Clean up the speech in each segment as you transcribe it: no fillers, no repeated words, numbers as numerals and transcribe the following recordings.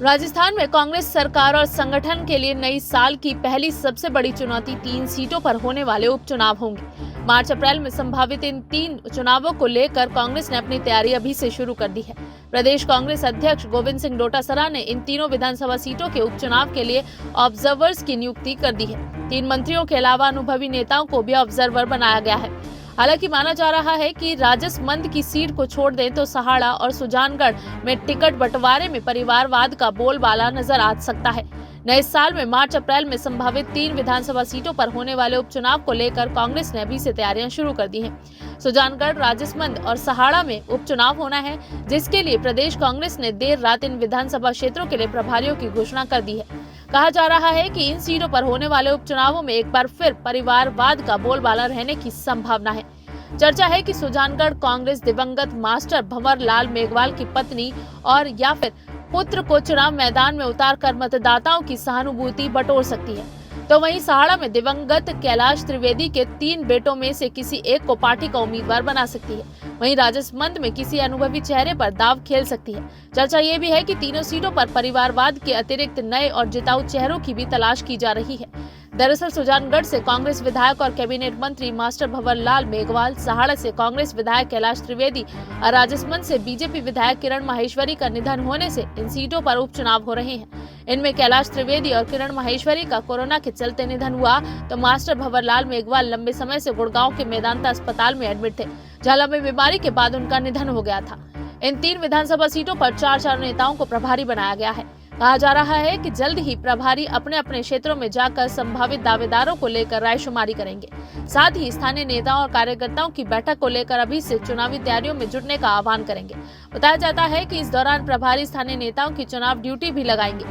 राजस्थान में कांग्रेस सरकार और संगठन के लिए नई साल की पहली सबसे बड़ी चुनौती 3 सीटों पर होने वाले उपचुनाव होंगे। मार्च अप्रैल में संभावित इन 3 चुनावों को लेकर कांग्रेस ने अपनी तैयारी अभी से शुरू कर दी है। प्रदेश कांग्रेस अध्यक्ष गोविंद सिंह डोटासरा ने इन तीनों विधानसभा सीटों के उपचुनाव के लिए ऑब्जर्वर्स की नियुक्ति कर दी है। 3 मंत्रियों के अलावा अनुभवी नेताओं को भी ऑब्जर्वर बनाया गया है। हालांकि माना जा रहा है कि राजसमंद की सीट को छोड़ दें तो सहाड़ा और सुजानगढ़ में टिकट बंटवारे में परिवारवाद का बोलबाला नजर आ सकता है। नए साल में मार्च अप्रैल में संभावित 3 विधानसभा सीटों पर होने वाले उपचुनाव को लेकर कांग्रेस ने अभी से तैयारियां शुरू कर दी हैं। सुजानगढ़, राजसमंद और सहाड़ा में उपचुनाव होना है, जिसके लिए प्रदेश कांग्रेस ने देर रात इन विधानसभा क्षेत्रों के लिए प्रभारियों की घोषणा कर दी है। कहा जा रहा है कि इन सीटों पर होने वाले उपचुनावों में एक बार फिर परिवारवाद का बोलबाला रहने की संभावना है। चर्चा है कि सुजानगढ़ कांग्रेस दिवंगत मास्टर भंवर लाल मेघवाल की पत्नी और या फिर पुत्र को चुनाव मैदान में उतारकर मतदाताओं की सहानुभूति बटोर सकती है, तो वहीं सहाड़ा में दिवंगत कैलाश त्रिवेदी के 3 बेटों में से किसी एक को पार्टी का उम्मीदवार बना सकती है। वहीं राजसमंद में किसी अनुभवी चेहरे पर दाव खेल सकती है। चर्चा ये भी है कि तीनों सीटों पर परिवारवाद के अतिरिक्त नए और जिताऊ चेहरों की भी तलाश की जा रही है। दरअसल सुजानगढ़ से कांग्रेस विधायक और कैबिनेट मंत्री मास्टर भंवर लाल मेघवाल, सहाड़ा से कांग्रेस विधायक कैलाश त्रिवेदी और राजसमंद से बीजेपी विधायक किरण माहेश्वरी का निधन होने से इन सीटों पर उपचुनाव हो रहे हैं। इनमें कैलाश त्रिवेदी और किरण माहेश्वरी का कोरोना के चलते निधन हुआ, तो मास्टर भंवर लाल मेघवाल लंबे समय से गुड़गांव के मेदांता अस्पताल में एडमिट थे, जहां लंबी बीमारी के बाद उनका निधन हो गया था। इन 3 विधानसभा सीटों पर 4 नेताओं को प्रभारी बनाया गया है। कहा जा रहा है कि जल्द ही प्रभारी अपने अपने क्षेत्रों में जाकर संभावित दावेदारों को लेकर रायशुमारी करेंगे। साथ ही स्थानीय नेताओं और कार्यकर्ताओं की बैठक को लेकर अभी से चुनावी तैयारियों में जुटने का आह्वान करेंगे। बताया जाता है कि इस दौरान प्रभारी स्थानीय नेताओं की चुनाव ड्यूटी भी लगाएंगे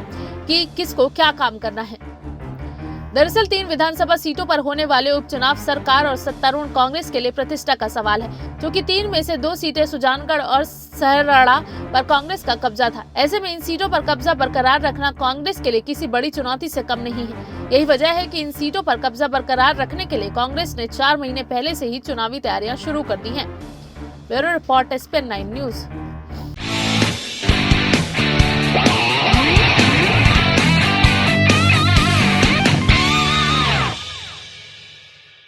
कि किसको क्या काम करना है। दरअसल 3 विधानसभा सीटों पर होने वाले उपचुनाव सरकार और सत्तारूढ़ कांग्रेस के लिए प्रतिष्ठा का सवाल है, क्योंकि 3 में से 2 सीटें सुजानगढ़ और सहाड़ा पर कांग्रेस का कब्जा था। ऐसे में इन सीटों पर कब्जा बरकरार रखना कांग्रेस के लिए किसी बड़ी चुनौती से कम नहीं है। यही वजह है कि इन सीटों पर कब्जा बरकरार रखने के लिए कांग्रेस ने 4 महीने पहले से ही चुनावी तैयारियां शुरू कर दी हैं। Bureau report SPN9 news.